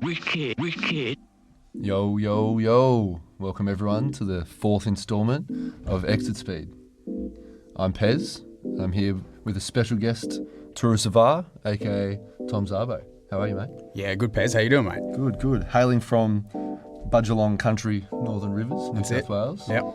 Wicked. Yo, yo, yo. Welcome everyone to the fourth instalment of Exit Speed. I'm Pez. I'm here with a special guest, Torü Szafar, aka Tom Zabo. How are you, mate? Yeah, good, Pez. How you doing, mate? Good, good. Hailing from Budjalong Country, Northern Rivers, New South Wales. Yep.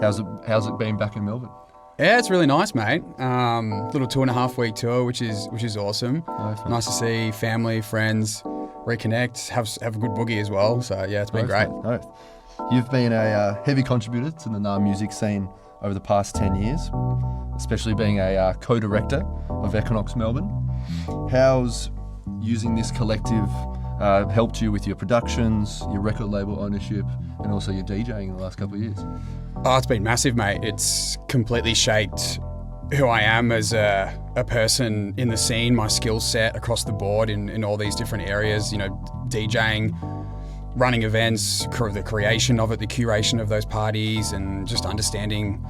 How's it been back in Melbourne? Yeah, it's really nice, mate. Little 2.5 week tour, which is awesome. Nice to see family, friends, reconnect, have a good boogie as well. So yeah, it's been great. Mate. You've been a heavy contributor to the NAR music scene over the past 10 years, especially being a co-director of Equinox Melbourne. How's using this collective helped you with your productions, your record label ownership, and also your DJing in the last couple of years? Oh, it's been massive, mate. It's completely shaped who I am as a person in the scene, my skill set across the board in all these different areas, you know, DJing, running events, the creation of it, the curation of those parties, and just understanding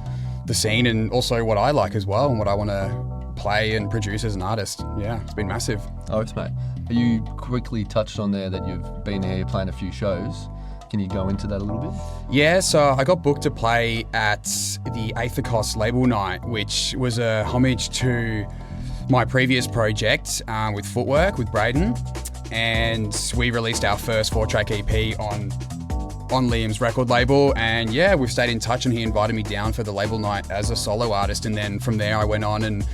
the scene and also what I like as well and what I want to play and produce as an artist. Yeah, it's been massive. Oh, it's mate. You quickly touched on there that you've been here playing a few shows. Can you go into that a little bit? Yeah, so I got booked to play at the Aethicos label night, which was a homage to my previous project with Footwork with Braden. And we released our first 4-track EP on Liam's record label. And yeah, we've stayed in touch and he invited me down for the label night as a solo artist. And then from there I went on and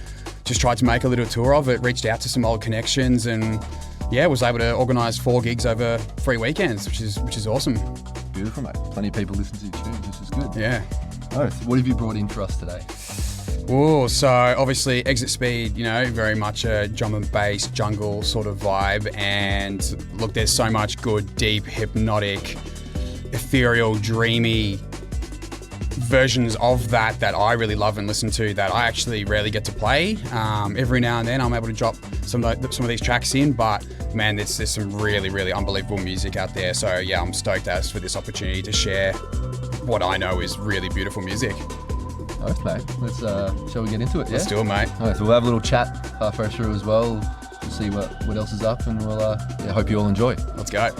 just tried to make a little tour of it, reached out to some old connections and yeah, was able to organise 4 gigs over 3 weekends, which is awesome. Beautiful, mate. Plenty of people listen to your tunes, which is good. Yeah. Oh, what have you brought in for us today? Oh, so obviously Exit Speed, you know, very much a drum and bass jungle sort of vibe. And look, there's so much good, deep, hypnotic, ethereal, dreamy versions of that I really love and listen to that I actually rarely get to play. Every now and then I'm able to drop some of these tracks in, but man, there's some really, really unbelievable music out there. So yeah, I'm stoked for this opportunity to share what I know is really beautiful music. Nice, mate. Shall we get into it? Yeah? Let's do it, mate. All right, so we'll have a little chat halfway through as well. We'll see what else is up, and we'll hope you all enjoy. Let's go.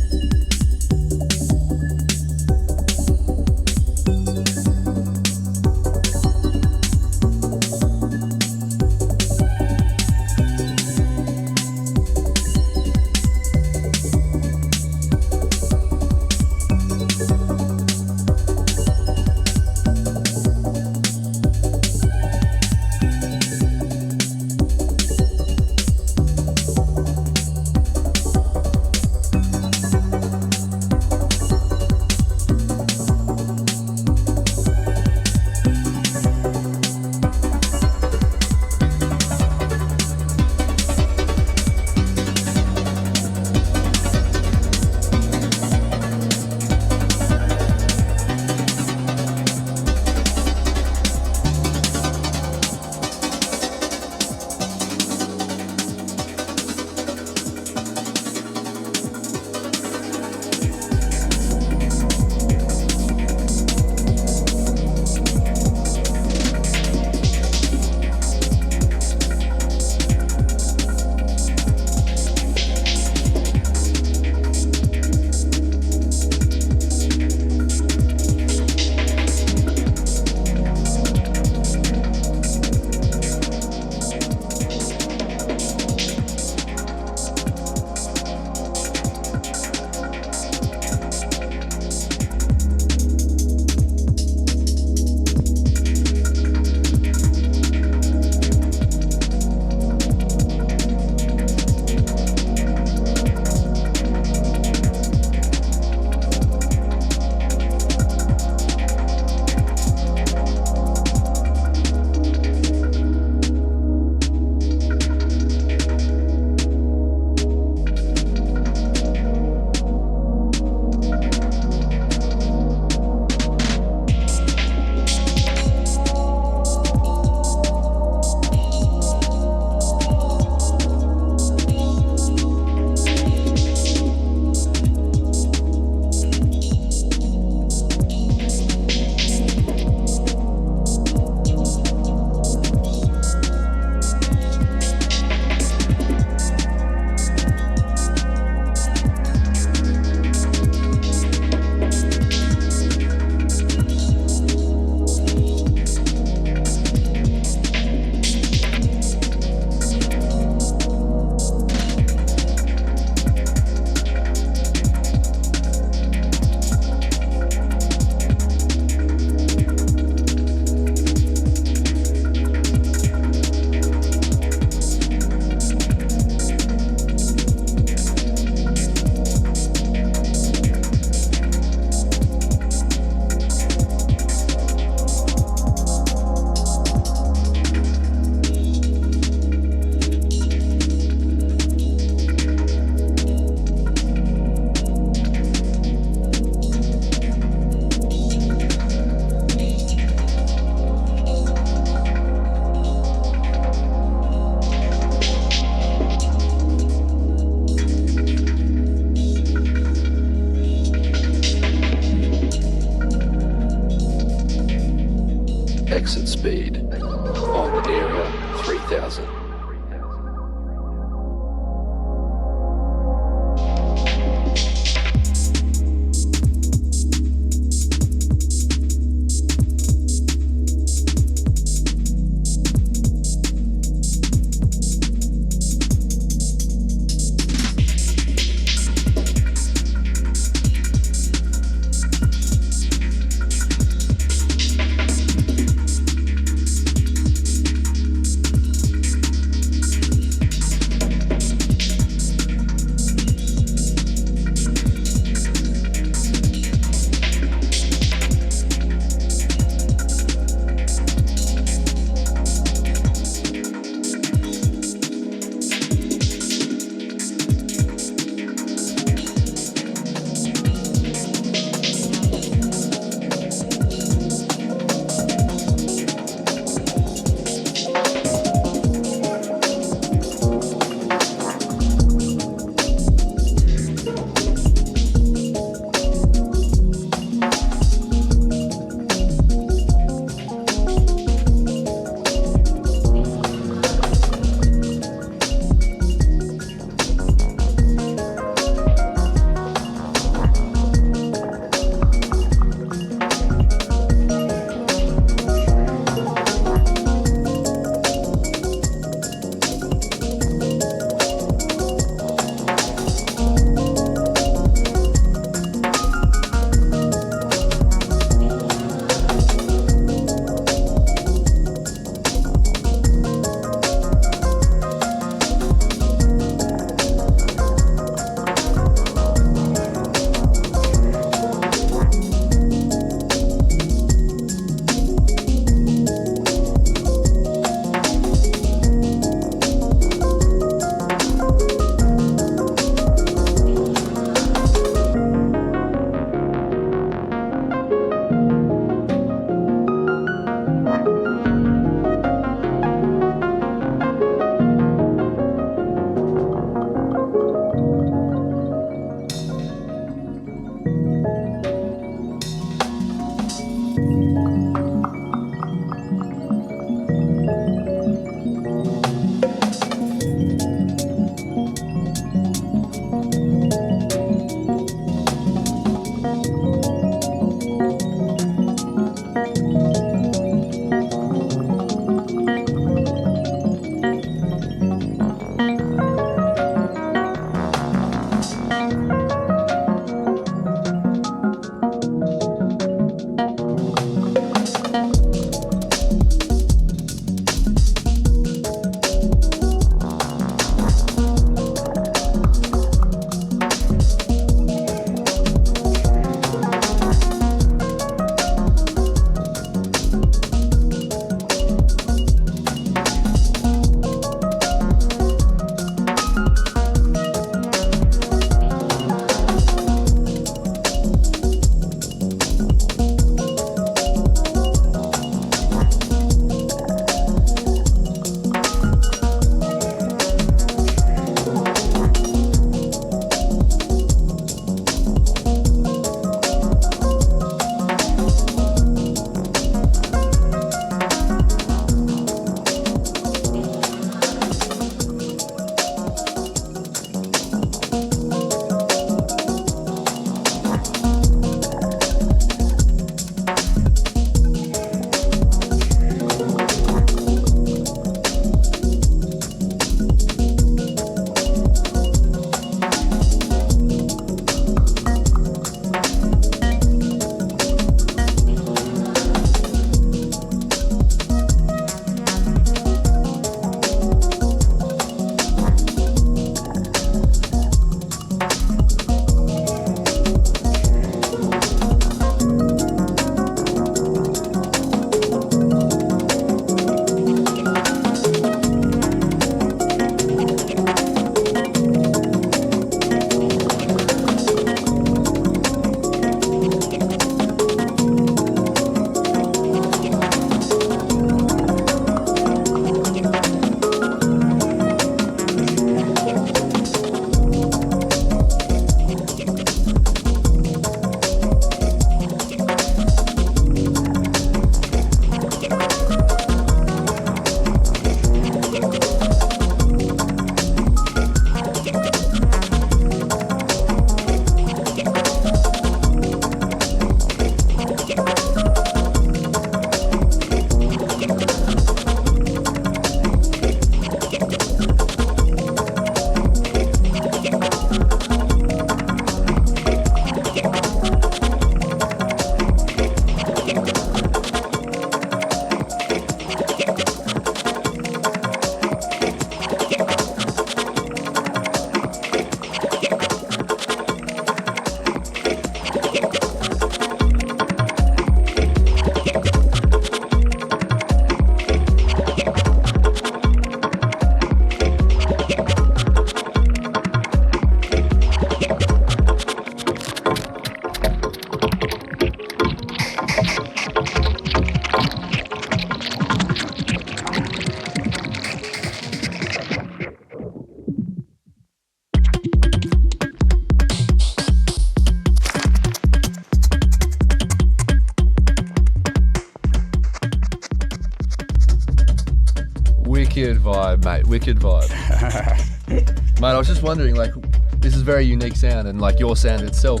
Wicked vibe, mate. Wicked vibe. Mate, I was just wondering, like, this is very unique sound, and like your sound itself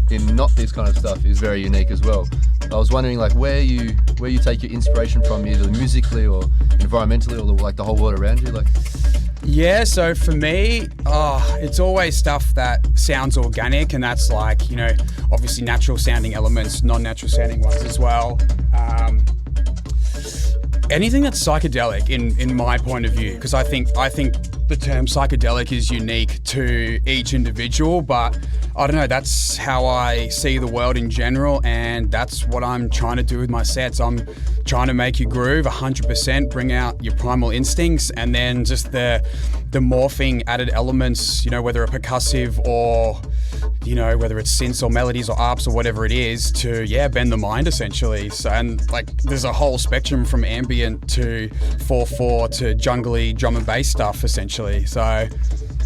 in not this kind of stuff is very unique as well. I was wondering, like, where you take your inspiration from, either musically or environmentally, or like the whole world around you, like. Yeah, so for me, it's always stuff that sounds organic, and that's like, you know, obviously natural sounding elements, non-natural sounding ones as well. Anything that's psychedelic in my point of view, because I think the term psychedelic is unique to each individual, but I don't know, that's how I see the world in general, and that's what I'm trying to do with my sets. I'm trying to make you groove 100%, bring out your primal instincts, and then just the morphing added elements, you know, whether a percussive or, you know, whether it's synths or melodies or arps or whatever it is, to bend the mind essentially. So, and like there's a whole spectrum from ambient to 4/4 to jungly drum and bass stuff essentially. So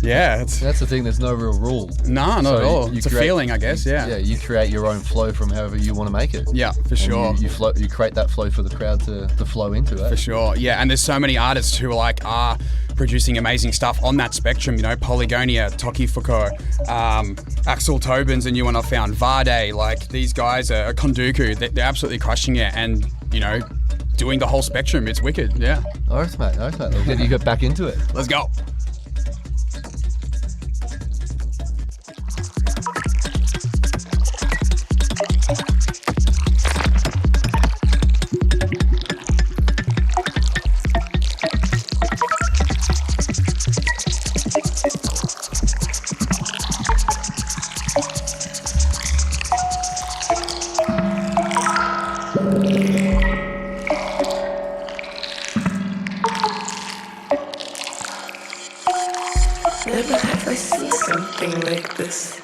yeah, that's the thing. There's no real rule. No, not at all. It's a feeling, I guess. Yeah, you create your own flow from however you want to make it. Yeah, for sure. You create that flow for the crowd to flow into it. For sure. Yeah, and there's so many artists who are producing amazing stuff on that spectrum. You know, Polygonia, Toki Fuko, Axel Tobin's a new one I found, Vade. Like these guys are Konduku. They're absolutely crushing it, and you know, doing the whole spectrum. It's wicked. Yeah. Alright, mate. Let's get you back into it. Let's go. Never have I seen something like this.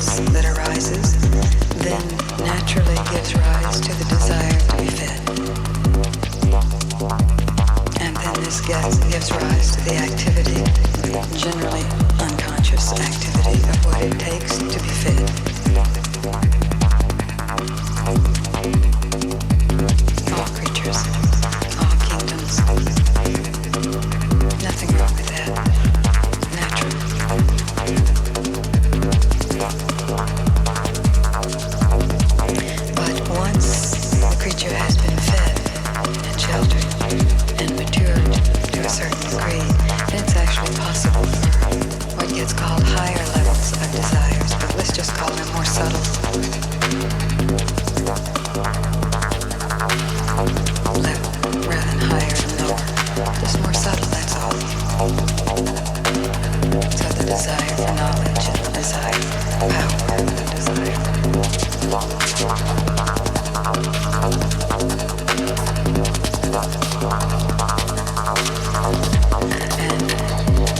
impulse that arises then naturally gives rise to the desire to be fed. And then this gives rise to the activity, generally unconscious activity, of what it takes to be fed. All creatures, all kingdoms. Nothing wrong with that. Natural. But once the creature has been fed and sheltered and matured to a certain degree, then it's actually possible for what gets called higher levels of desires, but let's just call them more subtle level rather than higher and lower. Just more subtle, that's all. So the desire for knowledge and the desire for power and the desire and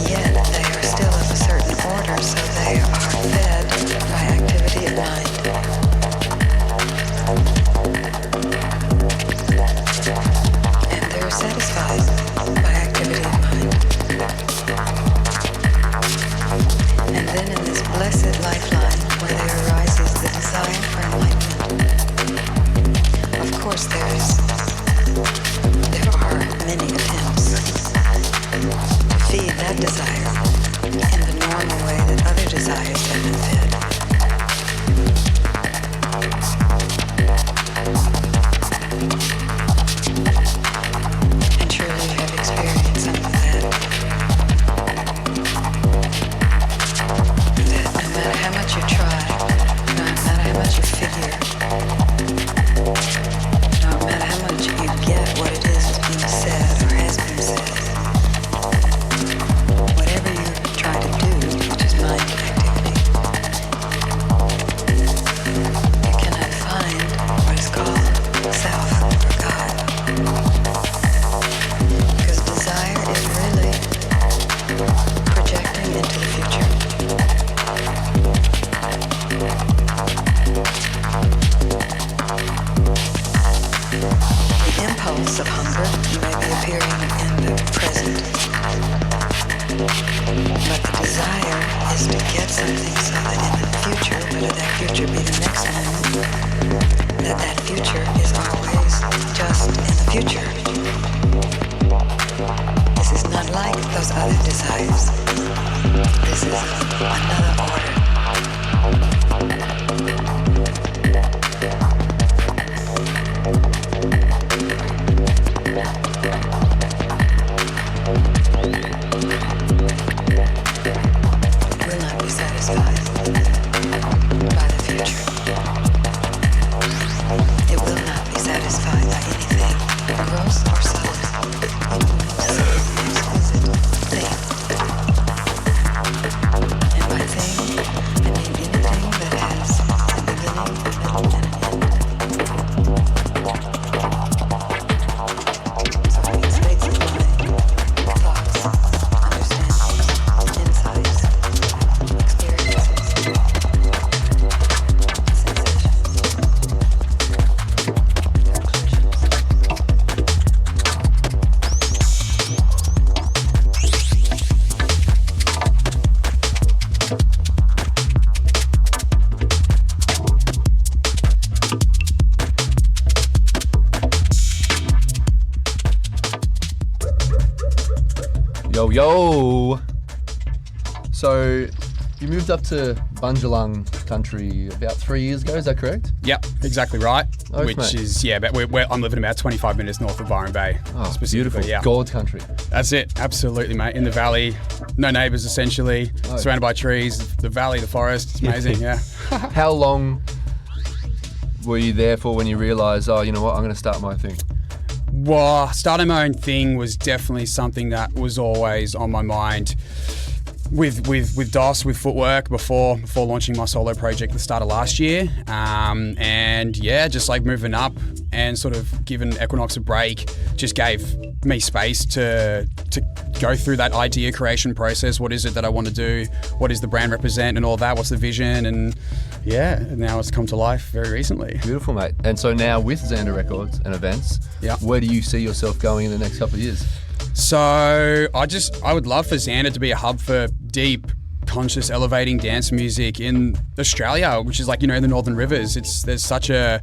yet they are still of a certain order, so they are fed by activity of mind. And they're satisfied by activity of mind. And then in this blessed lifeline where there arises the desire for enlightenment, of course there are many attempts to feed that desire in the normal way that other desires have been fed. And surely you have experienced some of that. That no matter how much you try, no matter how much you figure, no matter how much you get what it is that's being said or has been said, whatever you try to do, which is mind activity, you cannot find what is called self or God. Because desire is really projecting into the future. The impulse of hunger may be appearing in the present, but the desire is to get something so that in the future, whether that future be the next moment, that future is always just in the future. This is not like those other desires. This is another order. Will not be satisfied by the future. It will not be satisfied by anything, gross or subtle, exquisite thing. And by thing, I mean anything that has a beginning, a middle, and an end. So any states of mind, thoughts, understandings, insights, experiences, Yo. So you moved up to Bunjalung country about 3 years ago, is that correct? Yep, exactly right. Oath, Which mate. is, but I'm living about 25 minutes north of Byron Bay. Oh, specifically, beautiful. yeah. Gold country. That's it, absolutely, mate. In the valley, no neighbours essentially, Oh. surrounded by trees, the valley, the forest, it's amazing, yeah. How long were you there for when you realised, oh, you know what, I'm going to start my thing? Well, starting my own thing was definitely something that was always on my mind. With DOS, with footwork before launching my solo project at the start of last year, and yeah, just like moving up, and sort of giving Equinox a break just gave me space to go through that idea creation process. What is it that I want to do? What does the brand represent and all that? What's the vision? And yeah, now it's come to life very recently. Beautiful, mate. And so now with Xander Records and events, Yeah. where do you see yourself going in the next couple of years? So I would love for Xander to be a hub for deep, conscious, elevating dance music in Australia, which is like, the Northern Rivers. There's such a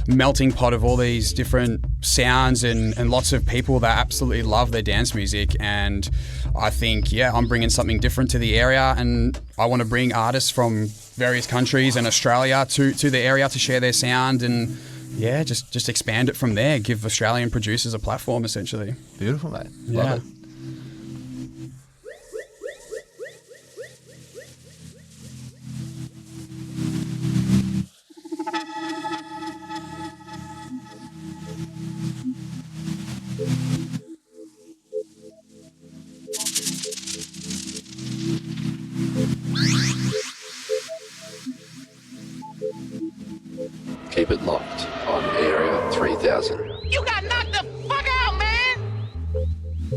melting pot of all these different sounds and lots of people that absolutely love their dance music. And I think, I'm bringing something different to the area, and I want to bring artists from various countries and Australia to the area to share their sound and just expand it from there, give Australian producers a platform essentially. Beautiful, mate. Yeah. Love it. Keep it locked on Area 3000. You got knocked the fuck out, man!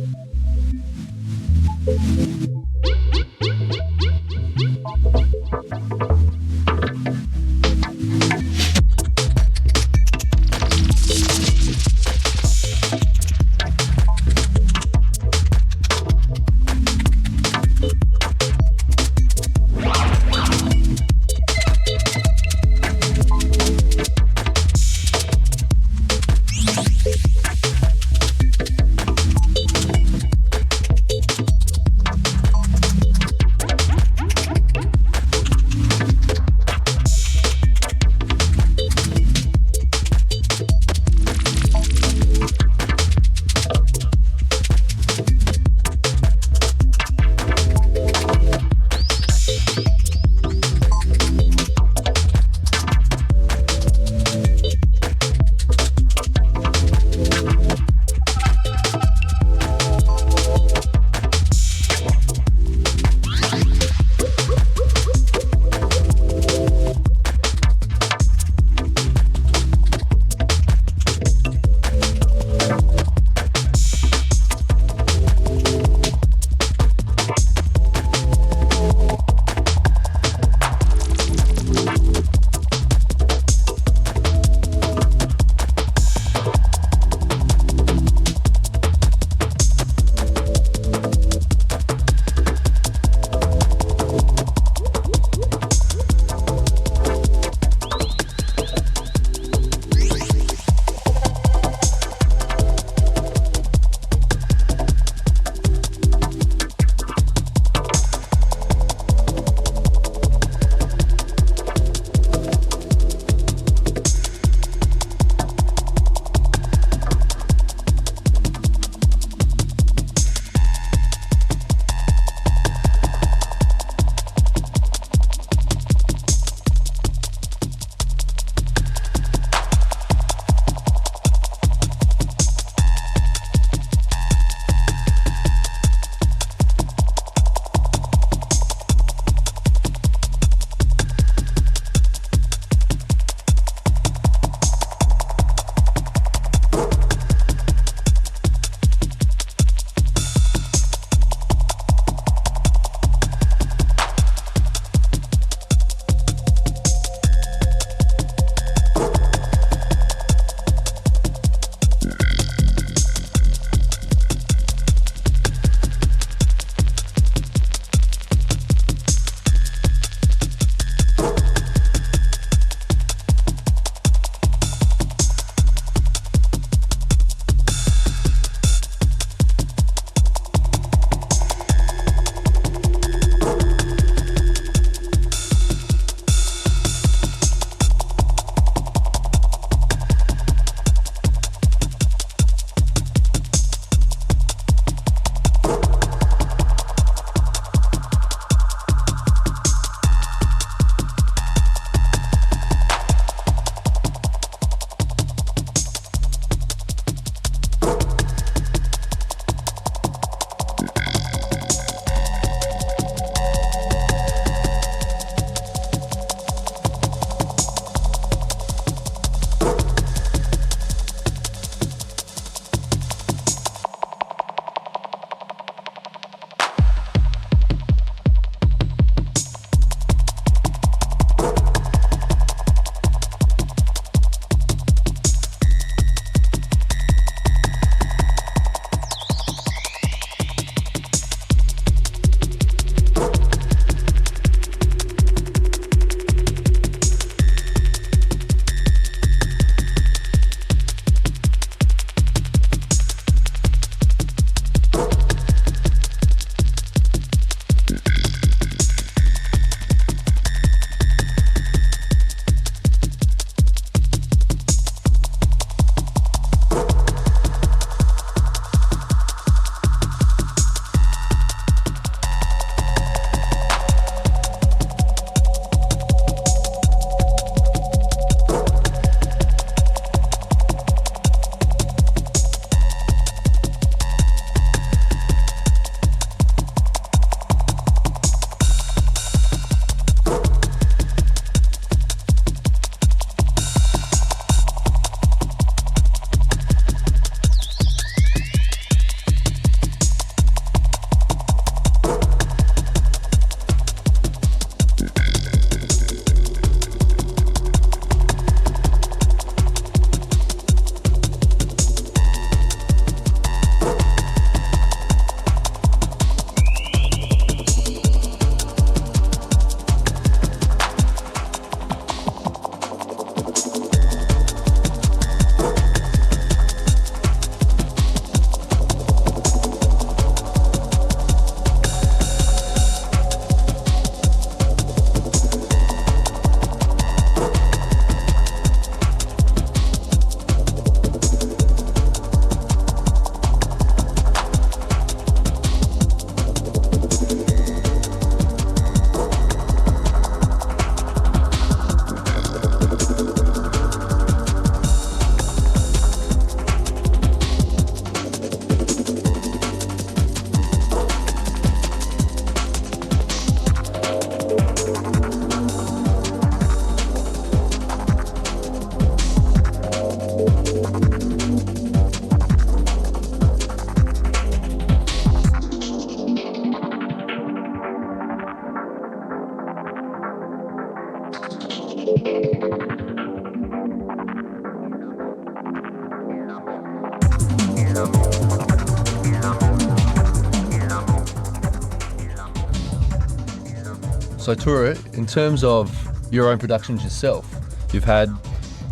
So Torü, in terms of your own productions yourself, you've had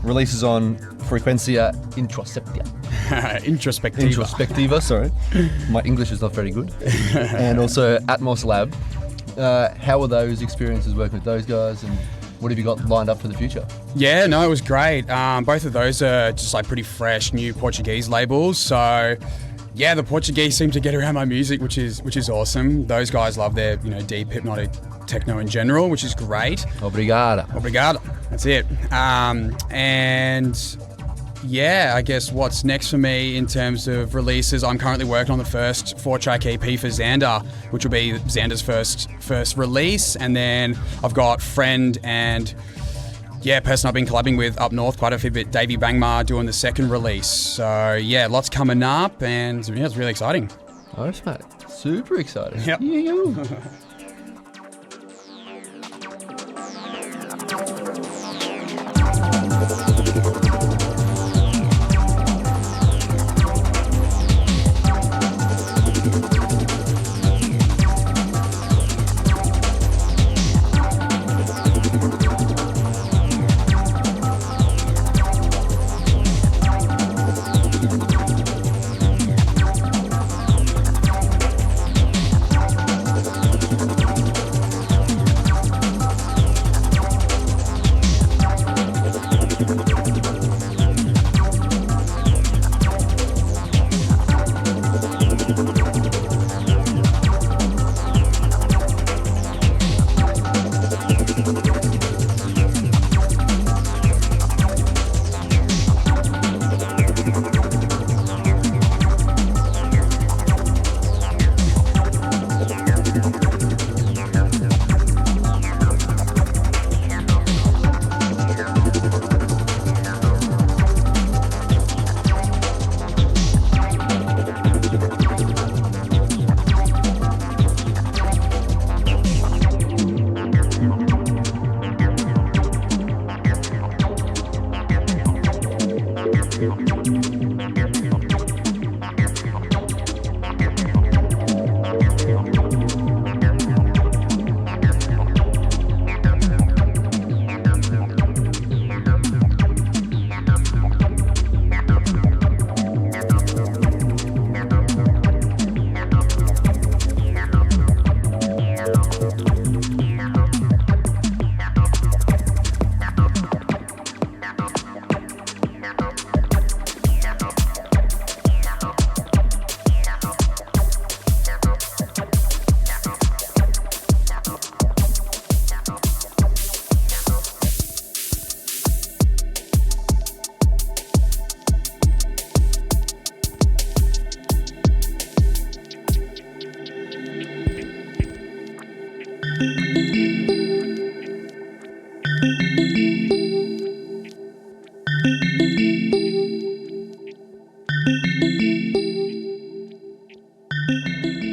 releases on Frequencia Introspectiva. Introspectiva, sorry. My English is not very good. And also Atmos Lab. How were those experiences working with those guys, and what have you got lined up for the future? Yeah, no, it was great. Both of those are just like pretty fresh new Portuguese labels. So yeah, the Portuguese seem to get around my music, which is awesome. Those guys love their, deep hypnotic techno in general, which is great. Obrigado. That's it. And yeah, I guess what's next for me in terms of releases, I'm currently working on the first 4-track EP for Xander, which will be Xander's first release. And then I've got friend and person I've been collabing with up north quite a fair bit, Davey Bangma, doing the second release. So yeah, lots coming up, and yeah, it's really exciting. Nice, mate. Super exciting. Yep.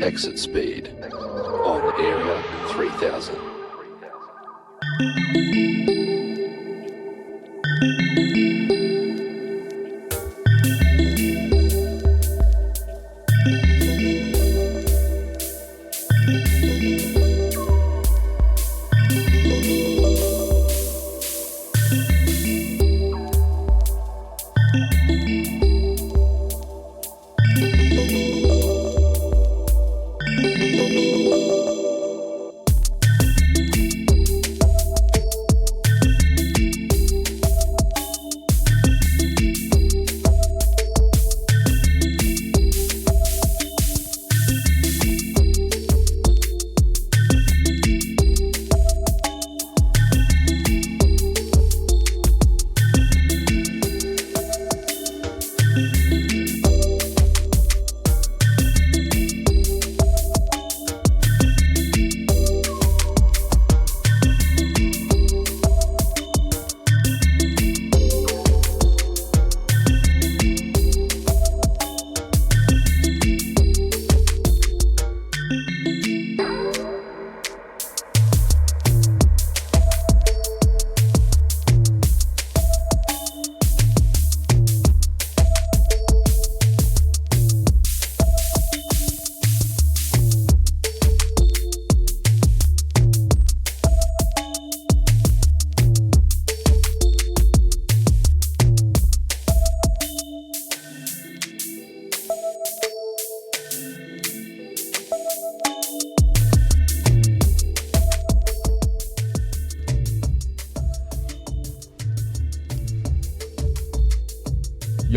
Exit speed on area 3000.